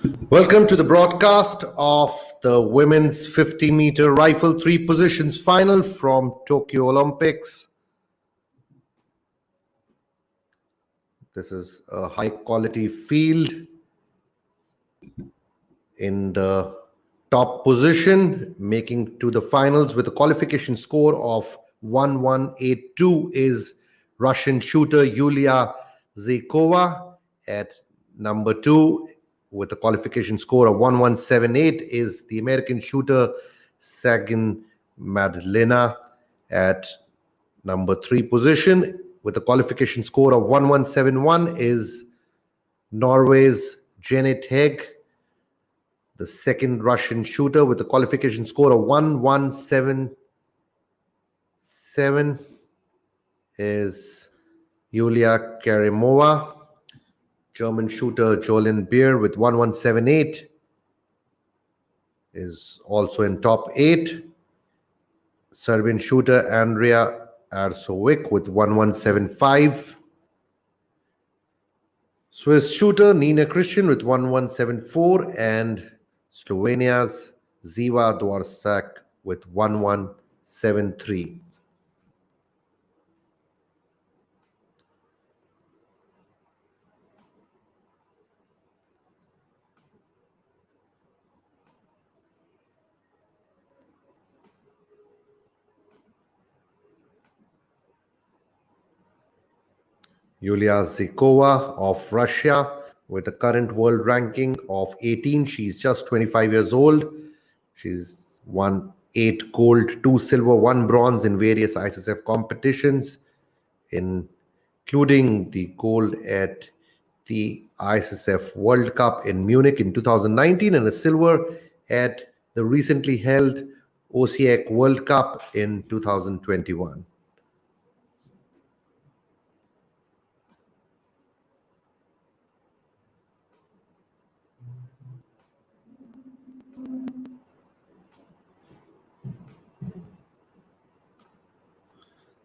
Welcome to the broadcast of the women's 50-meter rifle three positions final from Tokyo Olympics. This is a high-quality field. In the top position, making to the finals with a qualification score of 1182 is Russian shooter Yulia Zykova. At number 2, with a qualification score of 1178 is the American shooter Sagan Madlina. At number 3 position, with a qualification score of 1171 is Norway's Janet Hegg. The second Russian shooter with a qualification score of 1177 is Yulia Karimova. German shooter Jolyn Beer with 1178 is also in top 8. Serbian shooter Andrea Arsovic with 1175. Swiss shooter Nina Christian with 1174 and Slovenia's Ziva Dvorsak with 1173. Yulia Zykova of Russia with a current world ranking of 18. She's just 25 years old. She's won 8 gold, 2 silver, 1 bronze in various ISSF competitions, including the gold at the ISSF World Cup in Munich in 2019 and a silver at the recently held OSIAC World Cup in 2021.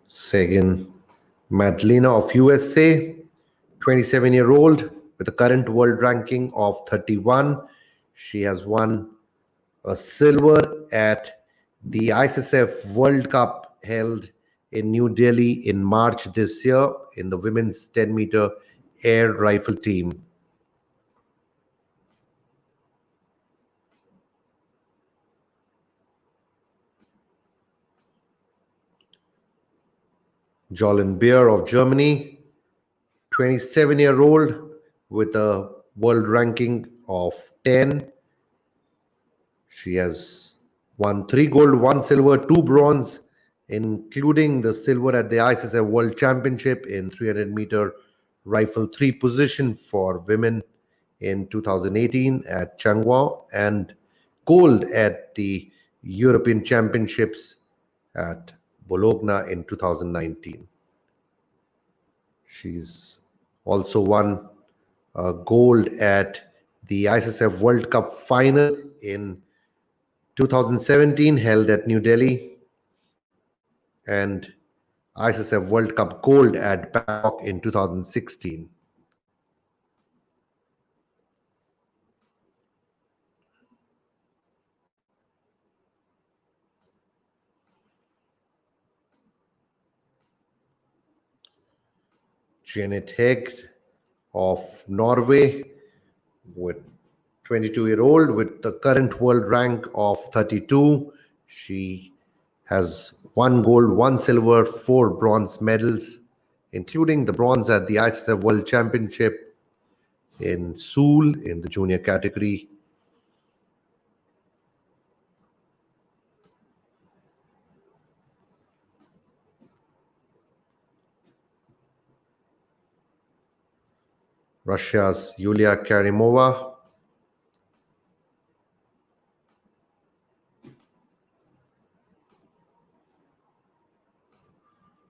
Sagan Madlina of USA, 27-year-old with a current world ranking of 31. She has won a silver at the ISSF World Cup held in New Delhi in March this year in the women's 10-meter air rifle team. Jolyn Beer of Germany, 27-year-old with a world ranking of 10. She has won 3 gold, 1 silver, 2 bronze, including the silver at the ISSF World Championship in 300-meter rifle 3 position for women in 2018 at Changhua and gold at the European Championships at Bologna in 2019. She's also won gold at the ISSF World Cup final in 2017 held at New Delhi and ISSF World Cup gold at Bangkok in 2016. Janet Hegg of Norway, with 22-year-old with the current world rank of 32. She has 1 gold, 1 silver, 4 bronze medals, including the bronze at the ISSF World Championship in Seoul in the junior category. Russia's Yulia Karimova.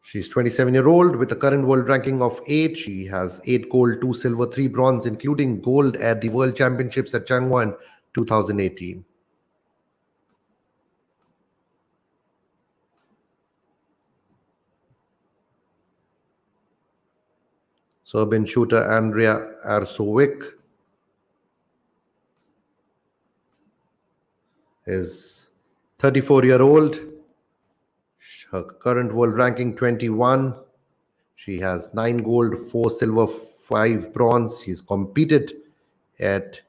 She's 27-year-old with a current world ranking of 8. She has 8 gold, 2 silver, 3 bronze, including gold at the World Championships at Changhua in 2018. Serbian shooter Andrea Arsovic. is 34-year-old. Her current world ranking 21. She has 9 gold, 4 silver, 5 bronze. She's competed at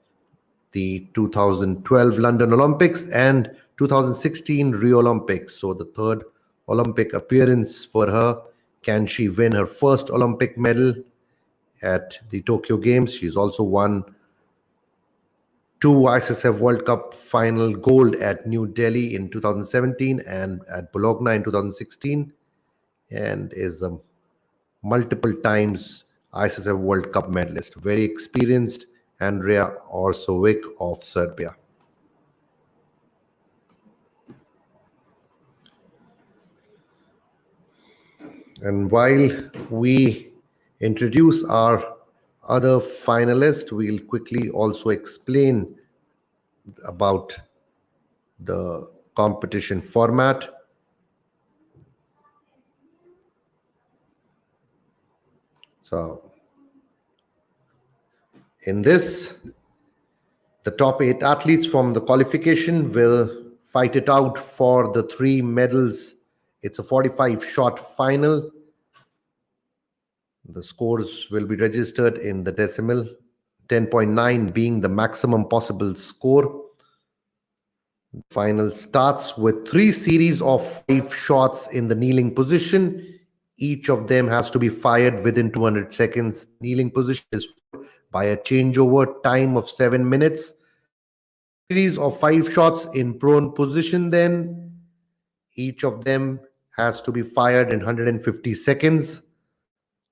the 2012 London Olympics and 2016 Rio Olympics. So the third Olympic appearance for her. Can she win her first Olympic medal at the Tokyo Games? She's also won 2 ISSF World Cup final gold at New Delhi in 2017 and at Bologna in 2016, and is a multiple times ISSF World Cup medalist. Very experienced, Andrea Orsovic of Serbia. And while we introduce our other finalists, we'll quickly also explain about the competition format. So in this, the top 8 athletes from the qualification will fight it out for the 3 medals. It's a 45-shot final. The scores will be registered in the decimal, 10.9 being the maximum possible score. Final starts with 3 series of 5 shots in the kneeling position. Each of them has to be fired within 200 seconds. Kneeling position is by a changeover time of 7 minutes. Series of 5 shots in prone position, then each of them has to be fired in 150 seconds.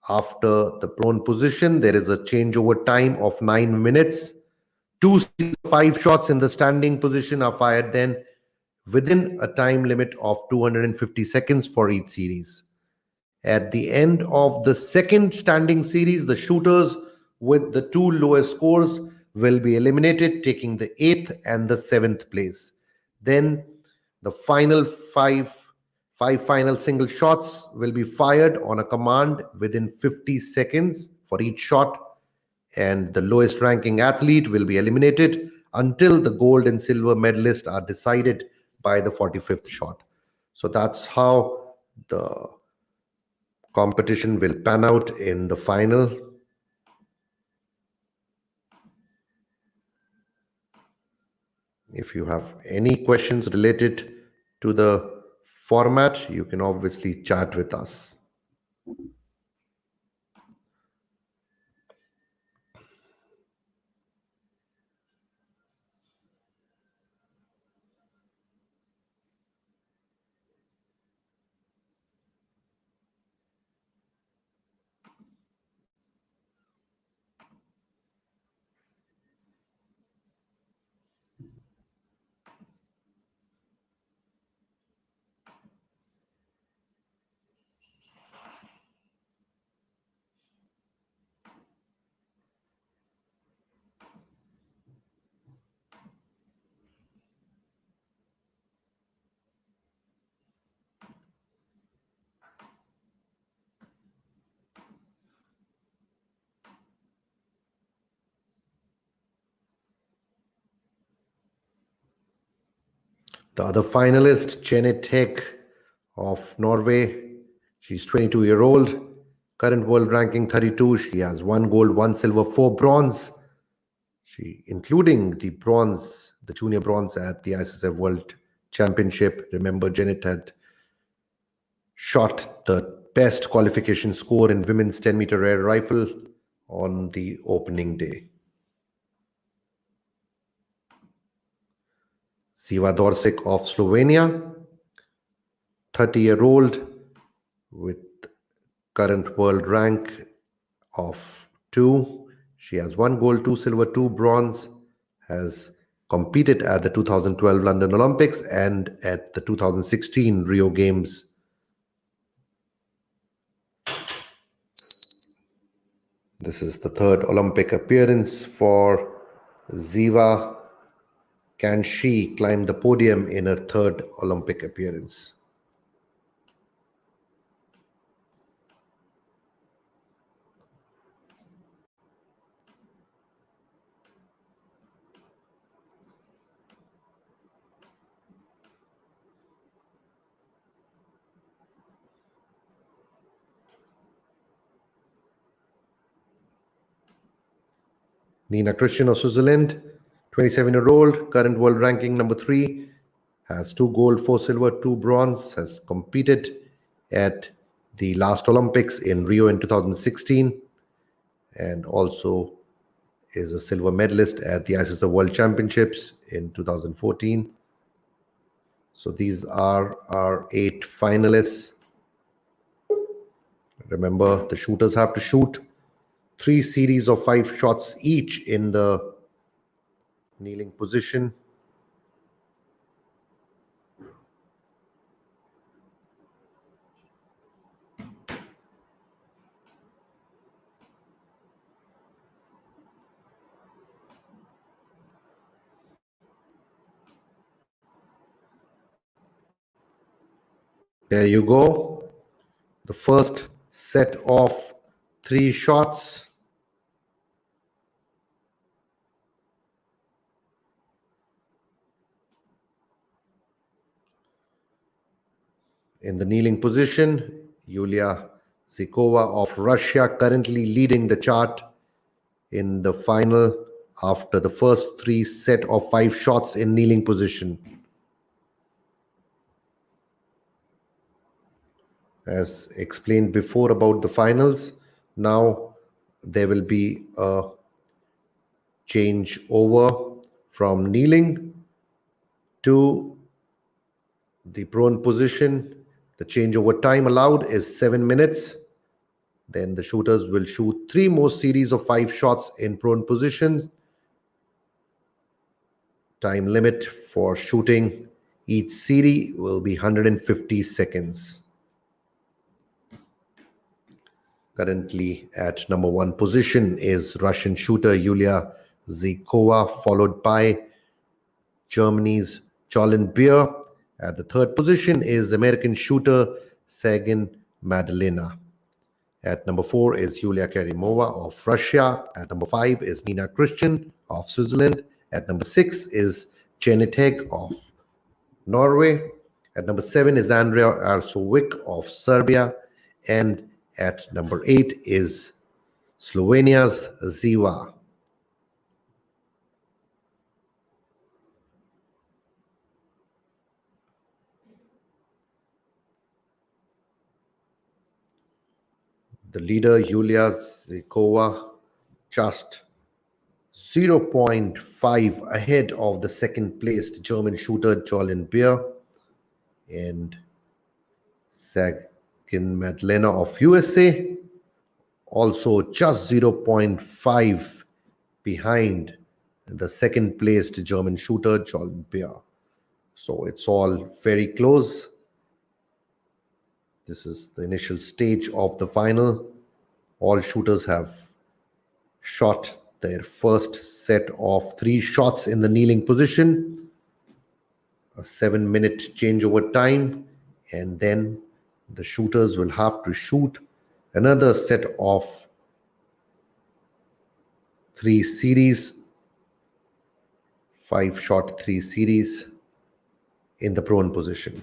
After the prone position, there is a changeover time of 9 minutes. 2 5 shots in the standing position are fired then within a time limit of 250 seconds for each series. At the end of the second standing series, the shooters with the 2 lowest scores will be eliminated, taking the 8th and the 7th place. Then the final five final single shots will be fired on a command within 50 seconds for each shot, and the lowest ranking athlete will be eliminated until the gold and silver medalists are decided by the 45th shot. So that's how the competition will pan out in the final. If you have any questions related to the format, you can obviously chat with us. The other finalist, Jeanette Hegg of Norway, she's 22-year-old, current world ranking 32. She has 1 gold, 1 silver, 4 bronze. She, including the bronze, the junior bronze at the ISSF World Championship. Remember, Jeanette had shot the best qualification score in women's 10-meter air rifle on the opening day. Siva Dorsik of Slovenia, 30-year-old with current world rank of 2. She has 1 gold, 2 silver, 2 bronze, has competed at the 2012 London Olympics and at the 2016 Rio Games. This is the 3rd Olympic appearance for Ziva. Can she climb the podium in her 3rd Olympic appearance? Nina Christian of Switzerland, 27-year-old, current world ranking number 3, has 2 gold, 4 silver, 2 bronze, has competed at the last Olympics in Rio in 2016, and also is a silver medalist at the ISSA World Championships in 2014. So these are our 8 finalists. Remember, the shooters have to shoot 3 series of 5 shots each in the kneeling position. There you go. The first set of 3 shots. In the kneeling position, Yulia Zykova of Russia currently leading the chart in the final after the first 3 set of 5 shots in kneeling position. As explained before about the finals, now there will be a change over from kneeling to the prone position. The changeover time allowed is 7 minutes. Then the shooters will shoot 3 more series of 5 shots in prone position. Time limit for shooting each series will be 150 seconds. Currently at number 1 position is Russian shooter Yulia Zykova, followed by Germany's Jolyn Beer. At the 3rd position is American shooter Sagin Madalina. At number 4 is Yulia Karimova of Russia. At number 5 is Nina Christian of Switzerland. At number 6 is Janet Hegg of Norway. At number 7 is Andrea Arsovic of Serbia. And at number 8 is Slovenia's Ziva. The leader, Yulia Zykova, just 0.5 ahead of the second placed German shooter Jolyn Beer, and Sagin Madalena of USA also just 0.5 behind the second placed German shooter Jolyn Beer. So it's all very close. This is the initial stage of the final. All shooters have shot their first set of 3 shots in the kneeling position, a 7-minute changeover time, and then the shooters will have to shoot another set of 3 series, 5 shot 3 series in the prone position.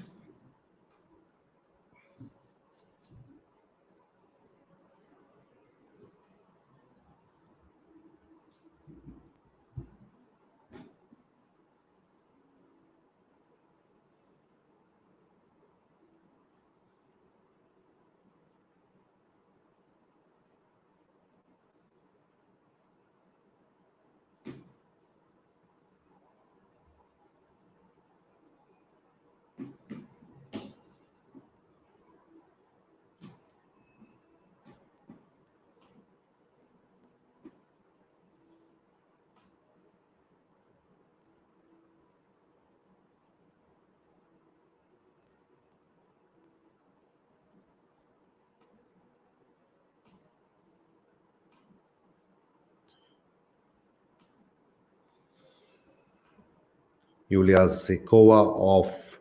Yulia Zykova of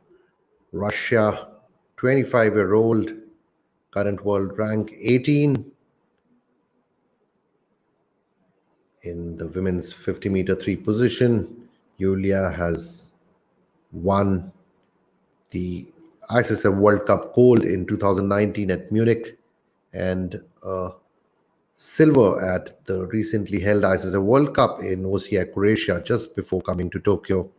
Russia, 25-year-old, current world rank 18 in the women's 50-meter 3 position. Yulia has won the ISSF World Cup gold in 2019 at Munich and a silver at the recently held ISSF World Cup in Osijek, Croatia, just before coming to Tokyo.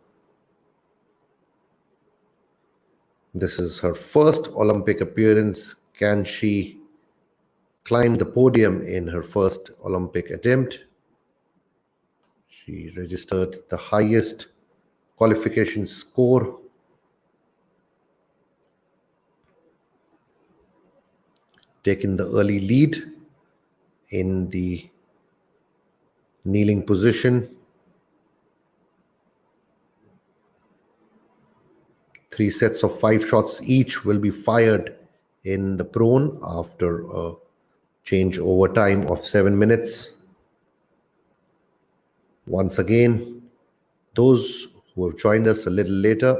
This is her first Olympic appearance. Can she climb the podium in her first Olympic attempt? She registered the highest qualification score, taking the early lead in the kneeling position. 3 sets of 5 shots each will be fired in the prone after a change over time of 7 minutes. Once again, those who have joined us a little later,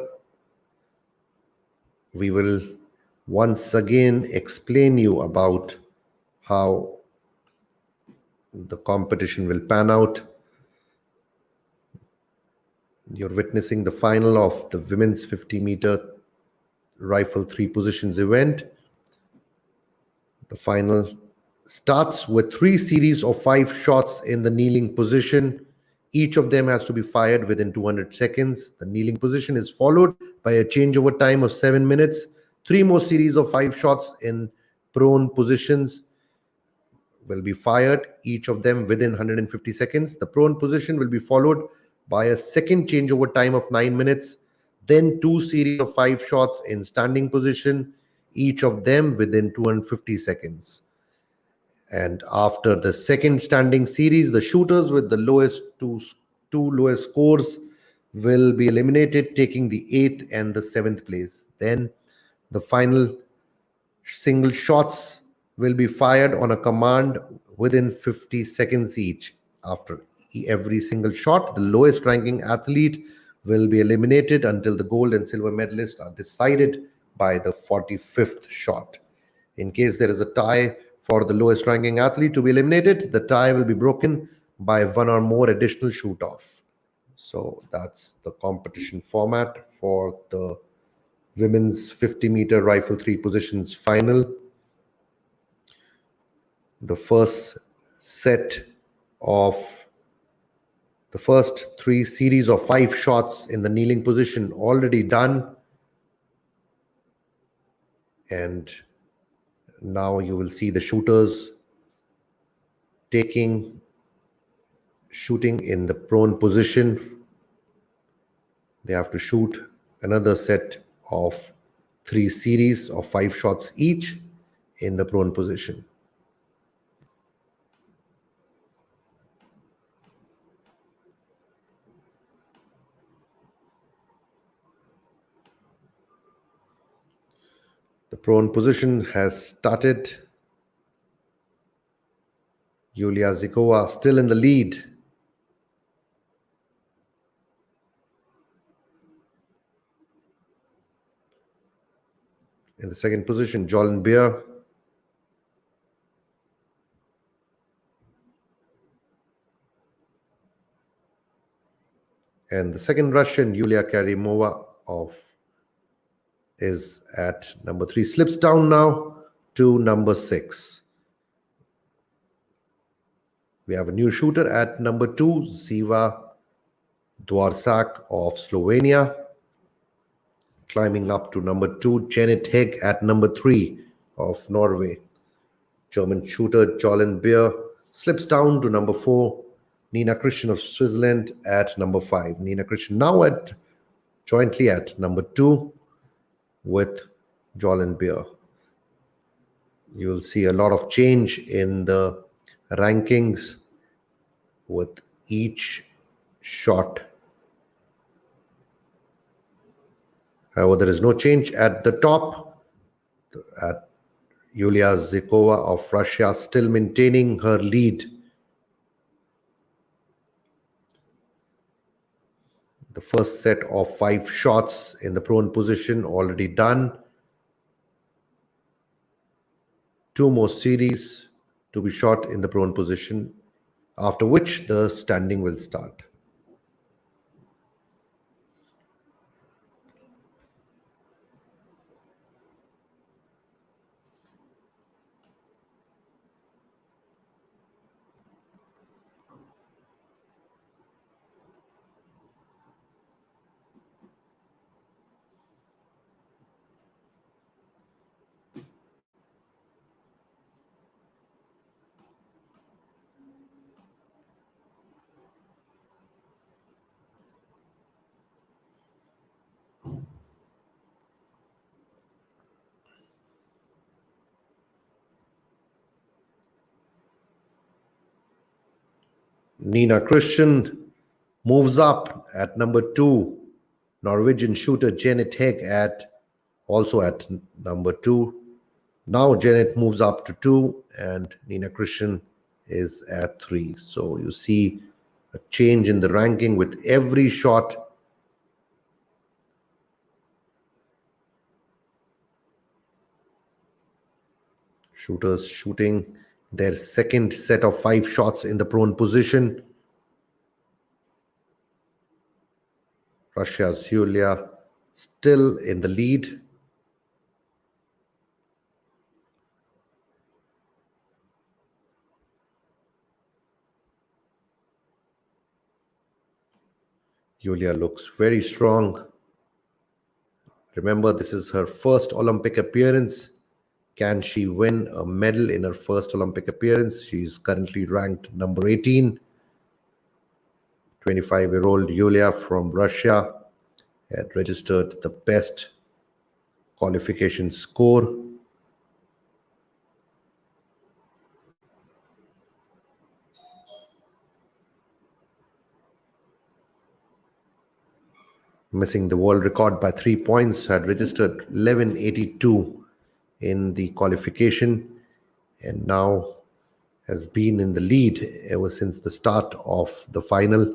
we will once again explain you about how the competition will pan out. You're witnessing the final of the women's 50-meter rifle 3 positions event. The final starts with 3 series of 5 shots in the kneeling position. Each of them has to be fired within 200 seconds. The kneeling position is followed by a changeover time of 7 minutes. 3 more series of 5 shots in prone positions will be fired, each of them within 150 seconds. The prone position will be followed by a second changeover time of 9 minutes. Then 2 series of 5 shots in standing position, each of them within 250 seconds. And after the second standing series, the shooters with the two lowest scores will be eliminated, taking the 8th and the 7th place. Then the final single shots will be fired on a command within 50 seconds each. After every single shot, the lowest ranking athlete will be eliminated until the gold and silver medalists are decided by the 45th shot. In case there is a tie for the lowest ranking athlete to be eliminated, the tie will be broken by 1 or more additional shoot off. So that's the competition format for the women's 50-meter rifle 3 positions final. The first 3 series of 5 shots in the kneeling position already done. And now you will see the shooters shooting in the prone position. They have to shoot another set of 3 series of 5 shots each in the prone position. The prone position has started. Yulia Zykova still in the lead. In the second position, Jolyn Beer. And the second Russian, Yulia Karimova, is at number 3. Slips down now to number 6. We have a new shooter at number 2, Ziva Dwarsak of Slovenia. Climbing up to number 2, Janet Hegg at number 3 of Norway. German shooter Jolyn Beer slips down to number 4, Nina Christian of Switzerland at number 5. Nina Christian now jointly at number 2 with Jolyn Beer. You will see a lot of change in the rankings with each shot. However, there is no change at the top. At Yulia Zykova of Russia still maintaining her lead. The first set of 5 shots in the prone position already done. 2 more series to be shot in the prone position, after which the standing will start. Nina Christian moves up at number 2. Norwegian shooter Janet Hegg also at number 2. Now Janet moves up to 2 and Nina Christian is at 3. So you see a change in the ranking with every shot. Shooters shooting their second set of 5 shots in the prone position. Russia's Yulia still in the lead. Yulia looks very strong. Remember, this is her first Olympic appearance. Can she win a medal in her first Olympic appearance? She is currently ranked number 18. 25-year-old Yulia from Russia had registered the best qualification score. Missing the world record by 3 points, had registered 1182 in the qualification and now has been in the lead ever since the start of the final.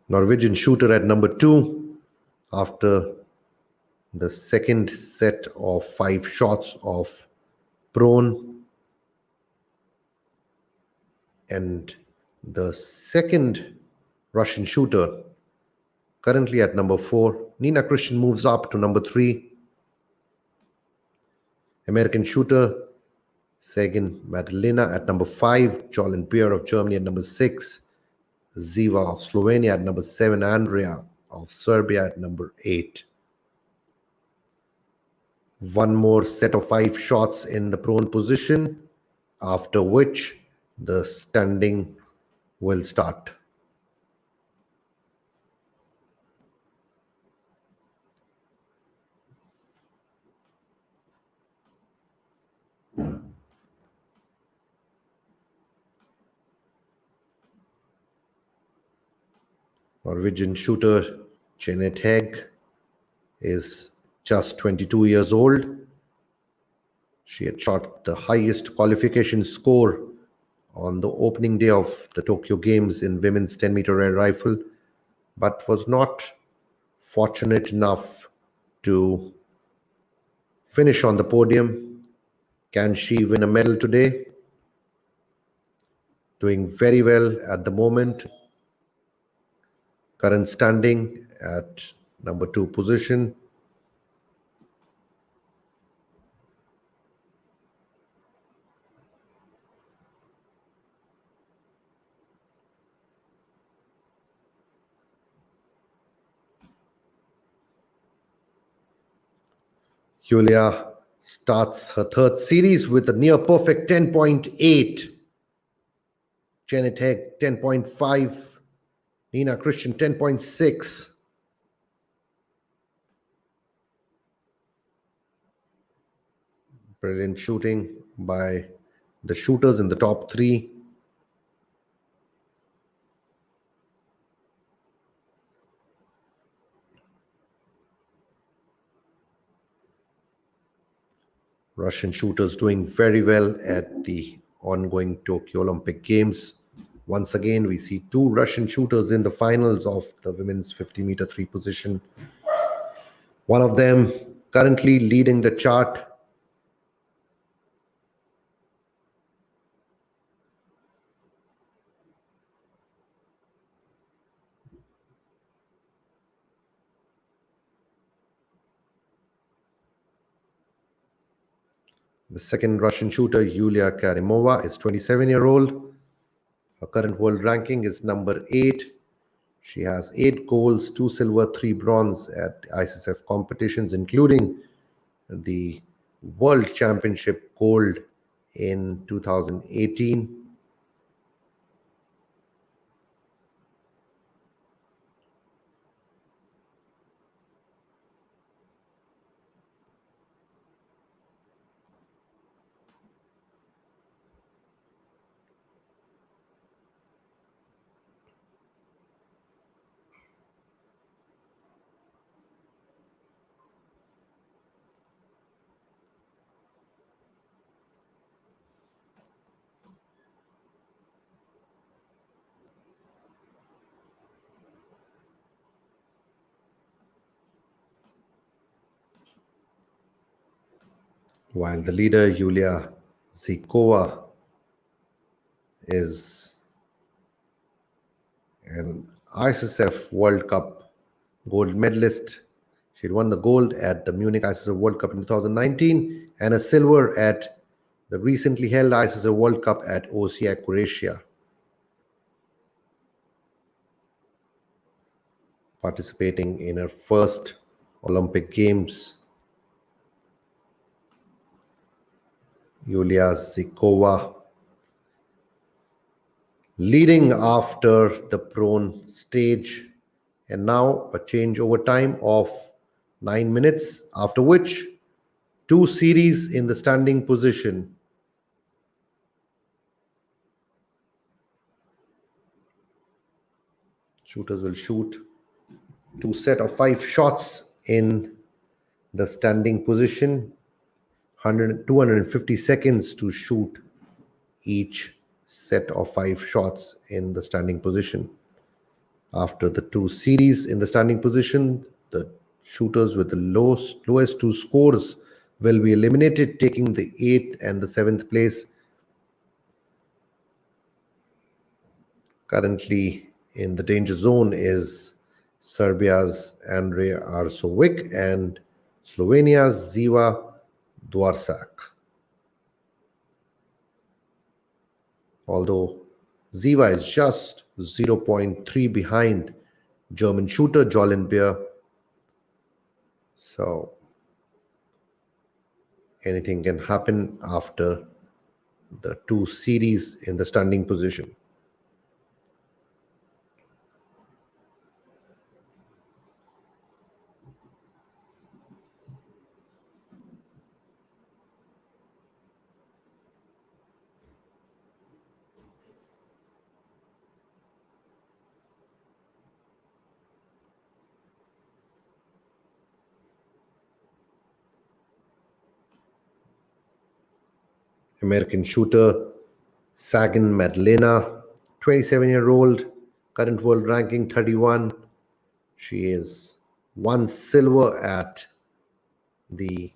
Norwegian shooter at number 2 after the second set of 5 shots of prone, and the second Russian shooter currently at number 4. Nina Christian moves up to number 3. American shooter Sagan Madalena at number 5. Jolin Beer of Germany at number 6. Ziva of Slovenia at number 7. Andrea of Serbia at number 8. One more set of 5 shots in the prone position, after which the standing will start. Norwegian shooter Janet Hegg is just 22 years old. She had shot the highest qualification score on the opening day of the Tokyo Games in women's 10-meter air rifle, but was not fortunate enough to finish on the podium. Can she win a medal today? Doing very well at the moment. Current standing at number 2 position. Yulia starts her third series with a near perfect 10.8. Janet Hegg 10.5. Nina Christian 10.6. Brilliant shooting by the shooters in the top 3. Russian shooters doing very well at the ongoing Tokyo Olympic Games. Once again, we see 2 Russian shooters in the finals of the women's 50-meter 3 position. One of them currently leading the chart. The second Russian shooter, Yulia Karimova, is 27-year-old. Her current world ranking is number 8. She has 8 golds, 2 silver, 3 bronze at ISSF competitions, including the World Championship gold in 2018. while the leader Yulia Zikova is an ISSF World Cup gold medalist. She won the gold at the Munich ISSF World Cup in 2019 and a silver at the recently held ISSF World Cup at Osijek, Croatia. Participating in her first Olympic Games, Yulia Zikova leading after the prone stage, and now a change over time of 9 minutes, after which two series in the standing position. Shooters will shoot two set of 5 shots in the standing position, 250 seconds to shoot each set of 5 shots in the standing position. After the two series in the standing position, the shooters with the lowest two scores will be eliminated, taking the 8th and the 7th place. Currently in the danger zone is Serbia's Andrej Arsovic and Slovenia's Ziva Dvorsak. Although Ziva is just 0.3 behind German shooter Jolyn Beer. So anything can happen after the two series in the standing position. American shooter Sagan Madlena, 27-year-old, current world ranking 31. She is won silver at the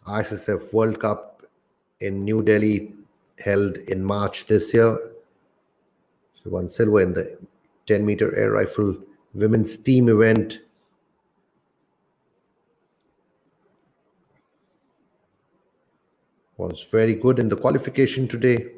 ISSF World Cup in New Delhi, held in March this year. She won silver in the 10-meter air rifle women's team event. Was very good in the qualification today.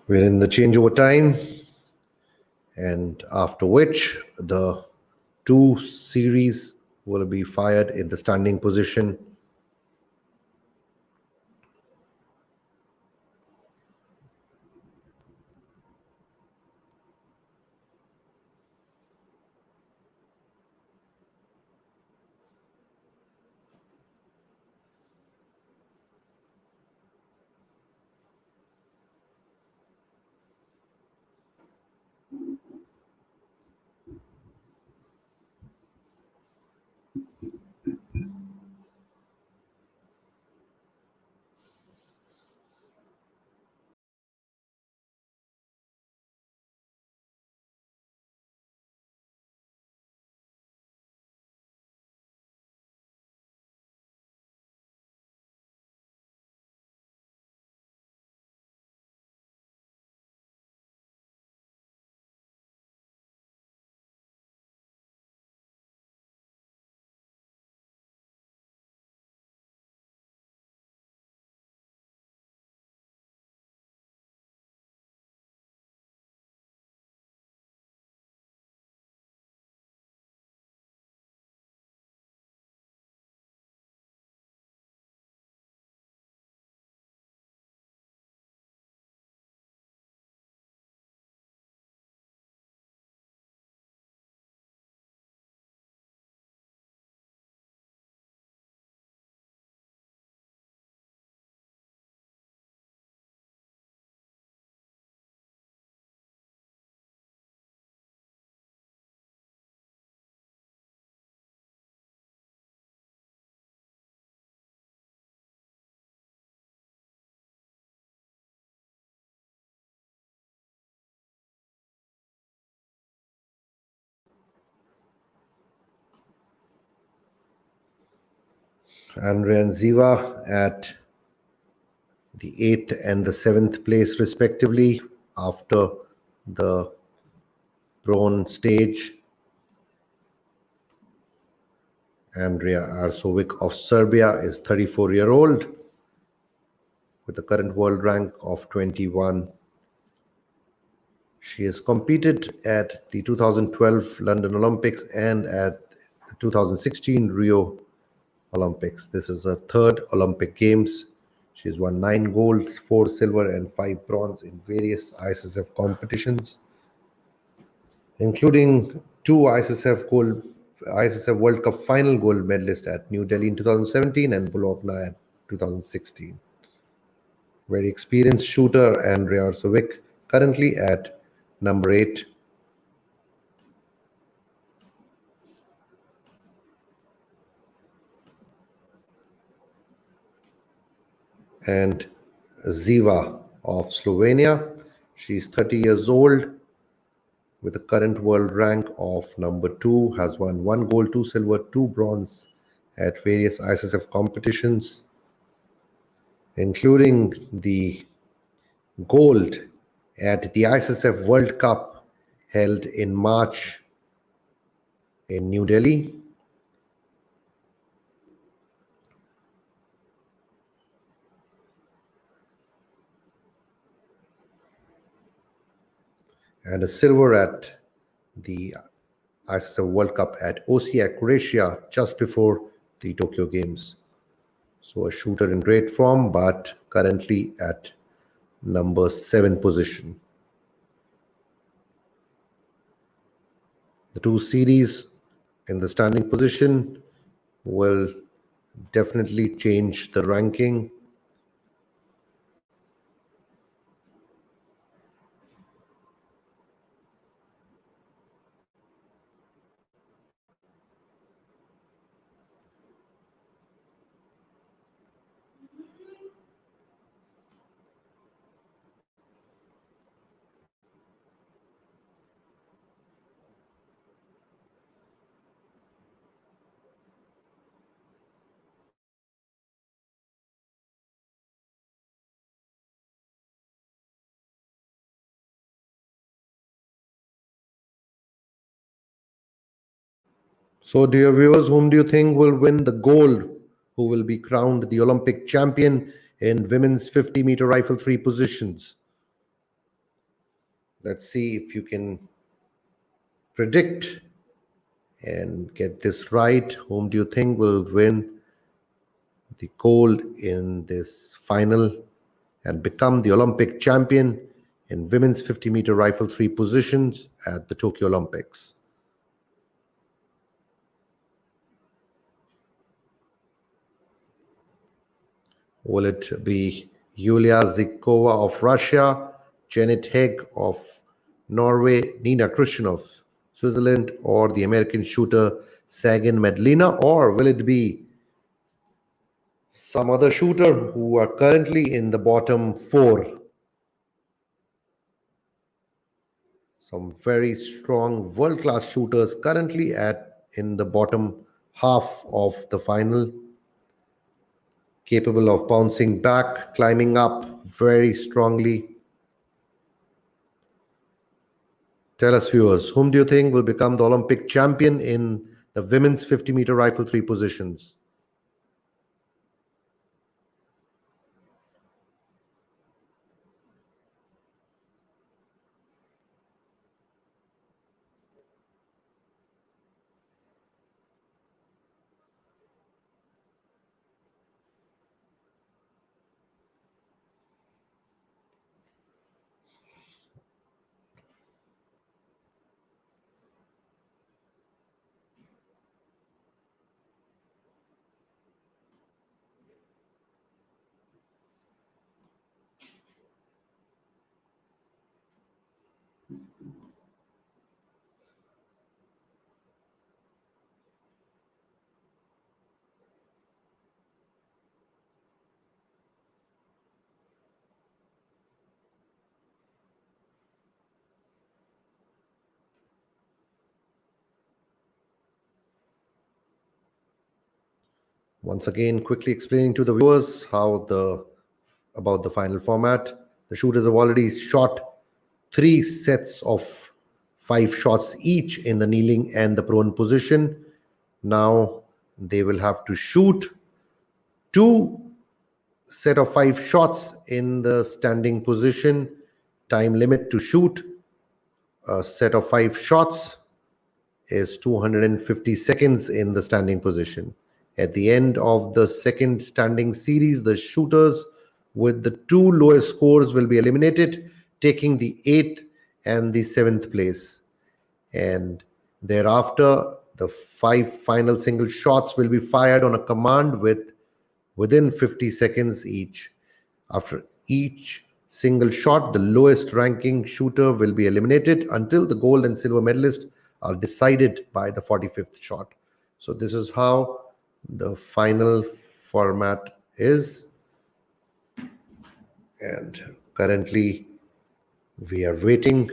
We're in the changeover time, and after which the two series will be fired in the standing position. Ziva at the 8th and the 7th place, respectively, after the bronze stage. Andrea Arsovic of Serbia is 34-year-old with a current world rank of 21. She has competed at the 2012 London Olympics and at the 2016 Rio Olympics. This is her third Olympic Games. She has won 9 gold, 4 silver, and 5 bronze in various ISSF competitions, including 2 ISSF World Cup final gold medalists at New Delhi in 2017 and Bologna at 2016. Very experienced shooter, Andrea Arsovic, currently at number 8. And Ziva of Slovenia. She's 30 years old with a current world rank of number 2, has won 1 gold, 2 silver, 2 bronze at various ISSF competitions, including the gold at the ISSF World Cup held in March in New Delhi. And a silver at the ISSF World Cup at Osijek, Croatia, just before the Tokyo Games. So a shooter in great form, but currently at number 7 position. The 2 series in the standing position will definitely change the ranking. So, dear viewers, whom do you think will win the gold? Who will be crowned the Olympic champion in women's 50-meter rifle 3 positions? Let's see if you can predict and get this right. Whom do you think will win the gold in this final and become the Olympic champion in women's 50-meter rifle 3 positions at the Tokyo Olympics? Will it be Yulia Zykova of Russia, Janet Hegg of Norway, Nina Christian of Switzerland, or the American shooter Sagan Medlina? Or will it be some other shooter who are currently in the bottom 4? Some very strong world-class shooters currently in the bottom half of the final, capable of bouncing back, climbing up very strongly. Tell us, viewers, whom do you think will become the Olympic champion in the women's 50-meter rifle 3 positions? Once again, quickly explaining to the viewers about the final format. The shooters have already shot 3 sets of 5 shots each in the kneeling and the prone position. Now they will have to shoot 2 set of 5 shots in the standing position. Time limit to shoot a set of 5 shots is 250 seconds in the standing position. At the end of the second standing series, the shooters with the 2 lowest scores will be eliminated, taking the 8th and the 7th place. And thereafter, the 5 final single shots will be fired on a command within 50 seconds each. After each single shot, the lowest ranking shooter will be eliminated until the gold and silver medalists are decided by the 45th shot. So this is how the final format is. And currently we are waiting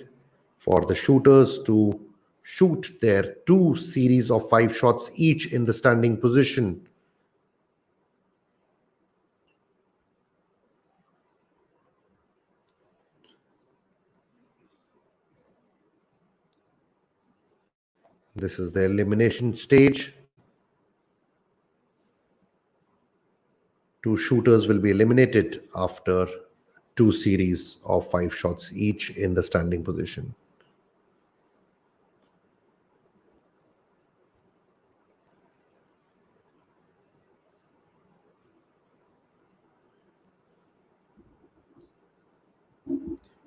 for the shooters to shoot their 2 series of 5 shots each in the standing position. This is the elimination stage. 2 shooters will be eliminated after 2 series of 5 shots each in the standing position.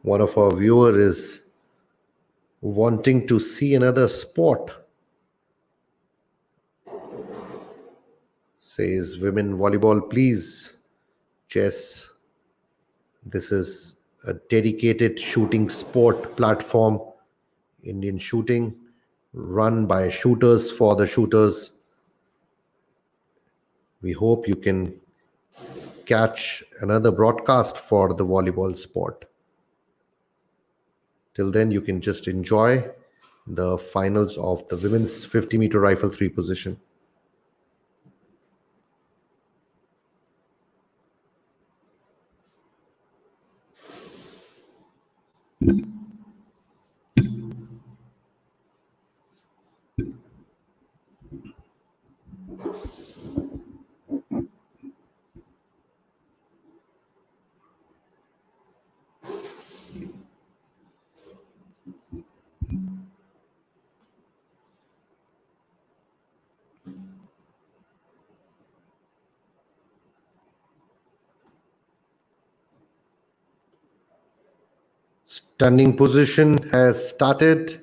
One of our viewers is wanting to see another sport. Says women volleyball, please. Chess. This is a dedicated shooting sport platform, Indian shooting, run by shooters for the shooters. We hope you can catch another broadcast for the volleyball sport. Till then, you can just enjoy the finals of the women's 50-meter rifle 3 position. Standing position has started.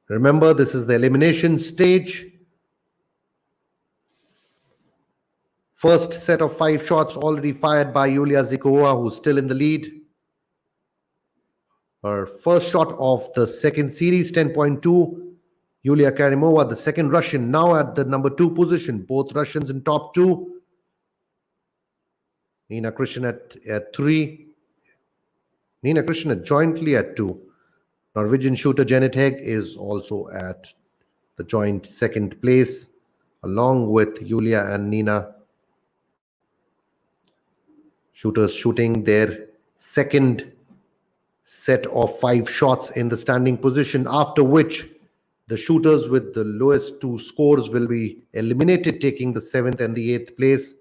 Remember, this is the elimination stage. First set of 5 shots already fired by Yulia Zykova, who's still in the lead. Her first shot of the second series, 10.2. Yulia Karimova, the second Russian, now at the number 2 position. Both Russians in top 2. Nina Krishin at 3. Nina Krishna jointly at 2. Norwegian shooter Janet Hegg is also at the joint second place, along with Yulia and Nina. Shooters shooting their second set of 5 shots in the standing position, after which the shooters with the lowest 2 scores will be eliminated, taking the 7th and the 8th place.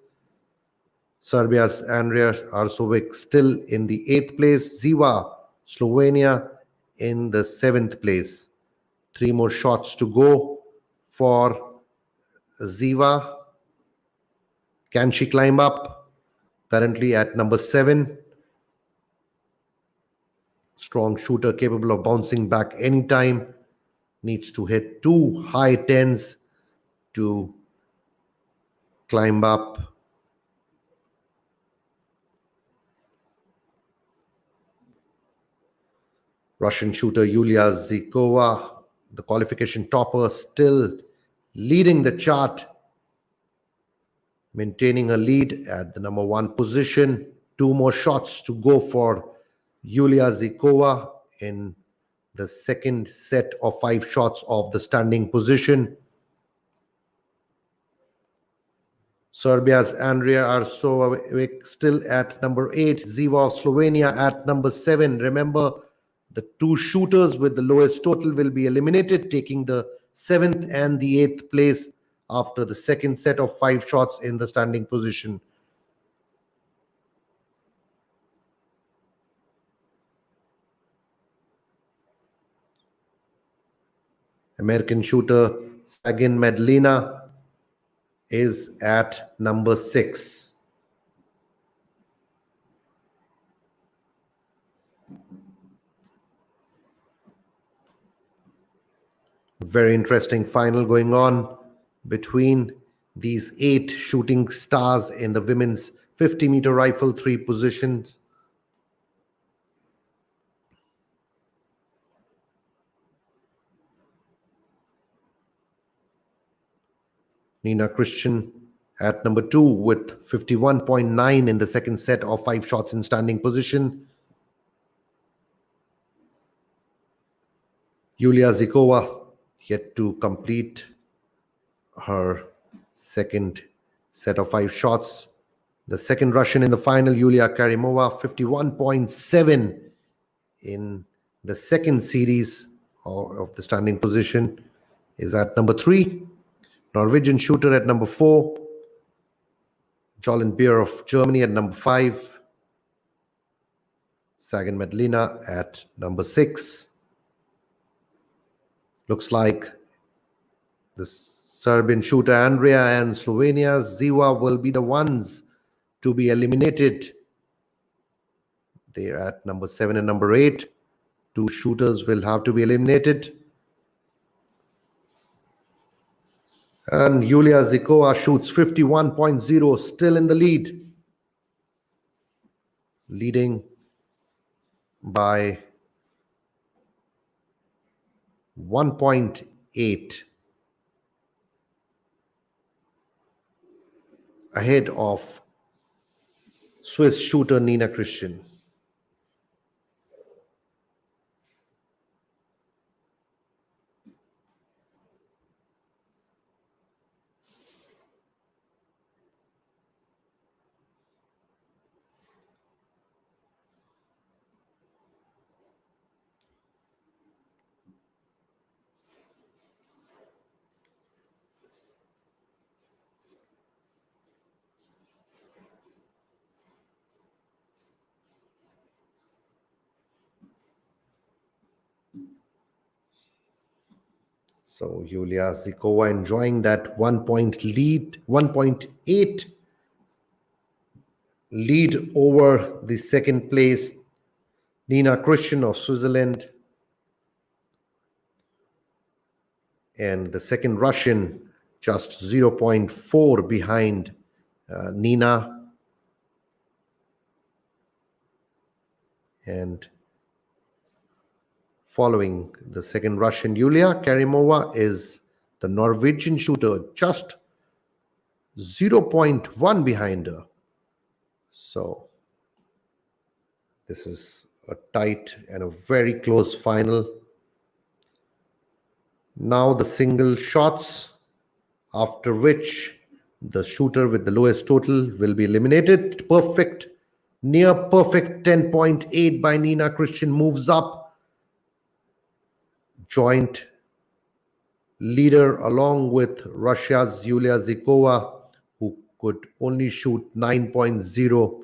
Serbia's Andrea Arsovic still in the 8th place. Ziva, Slovenia, in the 7th place. 3 more shots to go for Ziva. Can she climb up? Currently at number 7. Strong shooter capable of bouncing back anytime. Needs to hit 2 high 10s to climb up. Russian shooter Yulia Zykova, the qualification topper, still leading the chart, maintaining a lead at the number 1 position. 2 more shots to go for Yulia Zykova in the second set of 5 shots of the standing position. Serbia's Andrea Arsovic still at number 8. Ziva of Slovenia at number 7. Remember, the two shooters with the lowest total will be eliminated, taking the 7th and the 8th place after the second set of 5 shots in the standing position. American shooter Sagin Medlina is at number 6. Very interesting final going on between these 8 shooting stars in the women's 50-meter rifle 3 positions. Nina Christian at number 2 with 51.9 in the second set of 5 shots in standing position. Yulia Zykova yet to complete her second set of 5 shots. The second Russian in the final, Yulia Karimova, 51.7 in the second series of the standing position, is at number 3. Norwegian shooter at number 4. Jolyn Beer of Germany at number 5. Sagin Medlina at number 6. Looks like the Serbian shooter Andrea and Slovenia's Ziva will be the ones to be eliminated. They're at number 7 and number 8. 2 shooters will have to be eliminated. And Yulia Zykova shoots 51.0, still in the lead. Leading by 1.8. Ahead of Swiss shooter Nina Christian. So Yulia Zykova enjoying that 1.8 lead over the second place Nina Christian of Switzerland, and the second Russian just 0.4 behind Nina. And following the second Russian, Yulia Karimova, is the Norwegian shooter, just 0.1 behind her. So this is a tight and a very close final. Now the single shots, after which the shooter with the lowest total will be eliminated. Perfect, near perfect 10.8 by Nina Christian moves up. Joint leader along with Russia's Yulia Zykova, who could only shoot 9.0.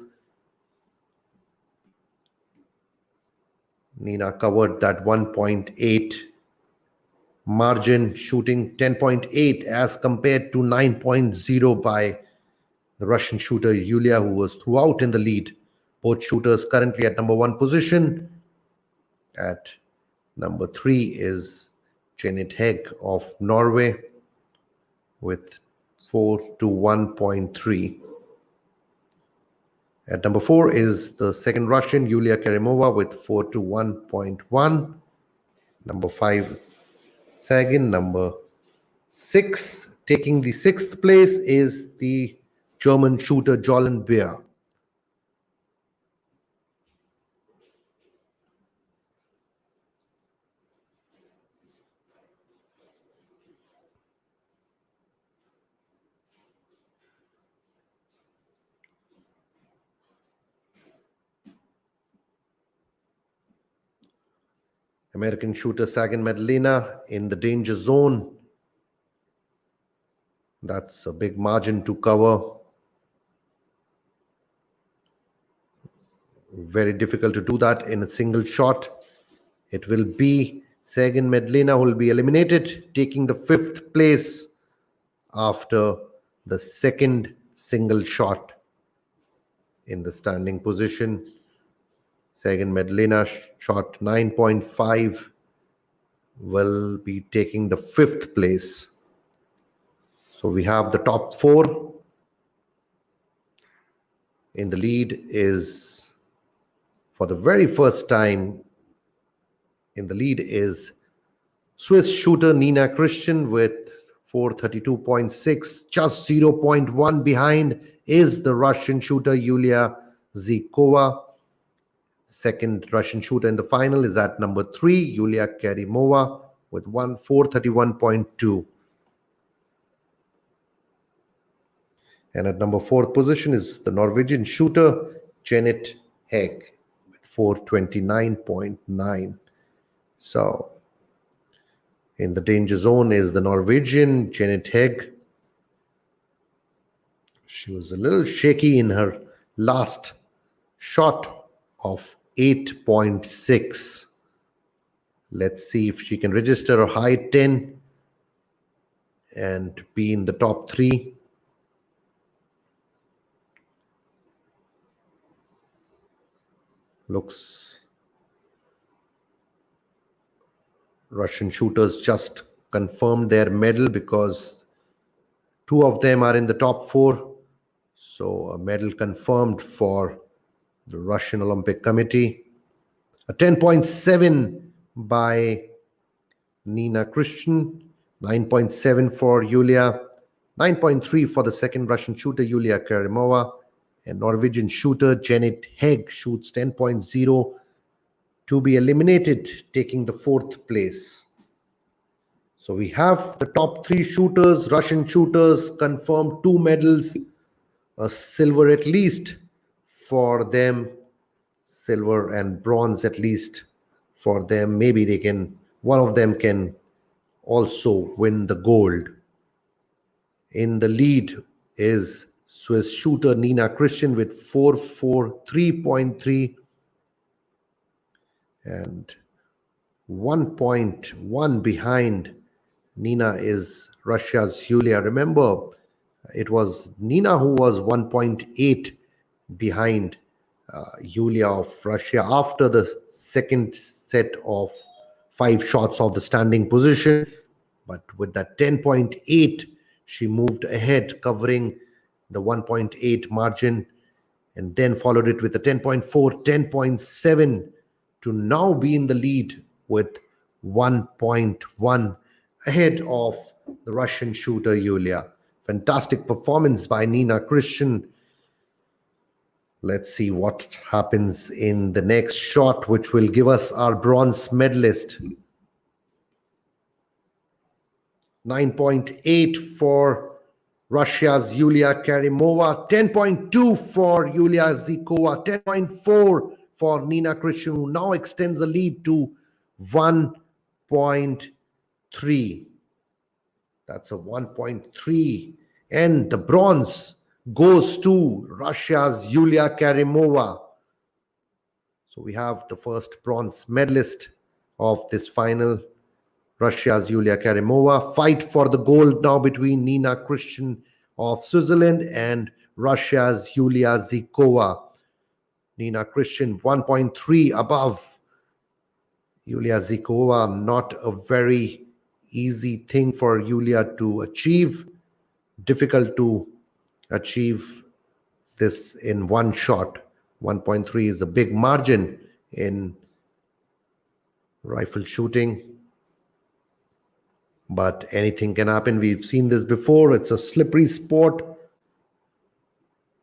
Nina covered that 1.8 margin, shooting 10.8 as compared to 9.0 by the Russian shooter Yulia, who was throughout in the lead. Both shooters currently at number 1 position. At number 3 is Janet Hegg of Norway with 4 to 1.3. At number 4 is the second Russian, Yulia Karimova, with 4 to 1.1. Number 5, Sagin. Number 6, taking the 6th place, is the German shooter Jolyn Beer. American shooter Sagan Medellina in the danger zone. That's a big margin to cover. Very difficult to do that in a single shot. It will be Sagan Medellina who will be eliminated, taking the 5th place after the second single shot in the standing position. Sagan Medellina shot 9.5 will be taking the 5th place. So we have the top 4. In the lead is, for the very first time, in the lead is Swiss shooter Nina Christian with 432.6. Just 0.1 behind is the Russian shooter Yulia Zykova. Second Russian shooter in the final is at number 3, Yulia Kerimova with 431.2. And at number 4th position is the Norwegian shooter Jeanette Hegg with 429.9. So in the danger zone is the Norwegian Jeanette Hegg. She was a little shaky in her last shot of 8.6. Let's see if she can register a high 10 and be in the top 3. Looks Russian shooters just confirmed their medal because 2 of them are in the top 4. So a medal confirmed for the Russian Olympic Committee. A 10.7 by Nina Christian, 9.7 for Yulia, 9.3 for the second Russian shooter Yulia Kerimova, and Norwegian shooter Jeanette Hegg shoots 10.0 to be eliminated, taking the 4th place. So we have the top 3 shooters, Russian shooters, confirmed 2 medals, a silver at least for them, silver and bronze at least for them. Maybe they can, one of them can also win the gold. In the lead is Swiss shooter Nina Christian with 443.3, and 1.1 behind Nina is Russia's Yulia. Remember, it was Nina who was 1.8 behind Yulia of Russia after the second set of 5 shots of the standing position. But with that 10.8, she moved ahead, covering the 1.8 margin, and then followed it with a 10.4, 10.7 to now be in the lead with 1.1 ahead of the Russian shooter Yulia. Fantastic performance by Nina Christian. Let's see what happens in the next shot, which will give us our bronze medalist. 9.8 for Russia's Yulia Kerimova, 10.2 for Yulia Zykova, 10.4 for Nina Christian, who now extends the lead to 1.3. That's a 1.3. And the bronze goes to Russia's Yulia Kerimova. So we have the first bronze medalist of this final, Russia's Yulia Kerimova. Fight for the gold now between Nina Christian of Switzerland and Russia's Yulia Zykova. Nina Christian 1.3 above Yulia Zykova. Not a very easy thing for Yulia to achieve. Difficult to achieve this in one shot. 1.3 is a big margin in rifle shooting. But anything can happen. We've seen this before. It's a slippery sport.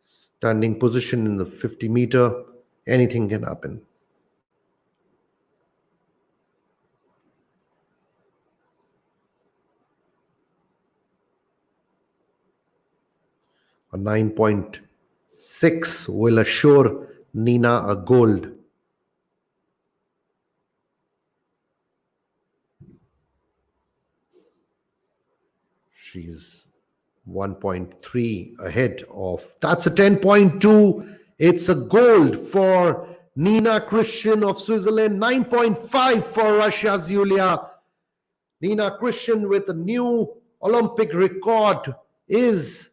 Standing position in the 50 meter. Anything can happen. A 9.6 will assure Nina a gold. She's 1.3 ahead of. That's a 10.2. It's a gold for Nina Christian of Switzerland. 9.5 for Russia's Yulia. Nina Christian with a new Olympic record is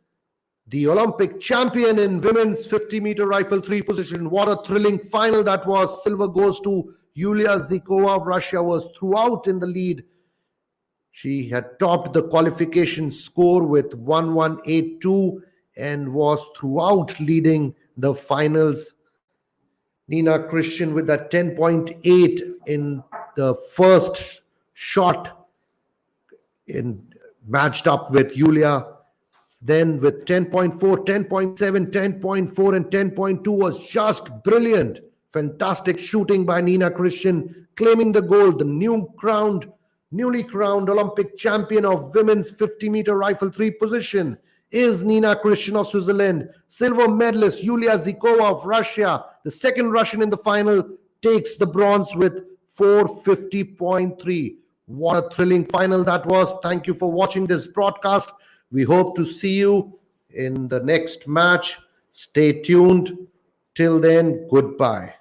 the Olympic champion in women's 50-meter rifle three position. What a thrilling final that was. Silver goes to Yulia Zykova of Russia, was throughout in the lead. She had topped the qualification score with 1182 and was throughout leading the finals. Nina Christian with that 10.8 in the first shot, matched up with Yulia. Then with 10.4, 10.7, 10.4 and 10.2 was just brilliant. Fantastic shooting by Nina Christian, claiming the gold. The newly crowned Olympic champion of women's 50-meter rifle three position is Nina Christian of Switzerland. Silver medalist Yulia Zykova of Russia, the second Russian in the final, takes the bronze with 450.3. What a thrilling final that was. Thank you for watching this broadcast. We hope to see you in the next match. Stay tuned. Till then, goodbye.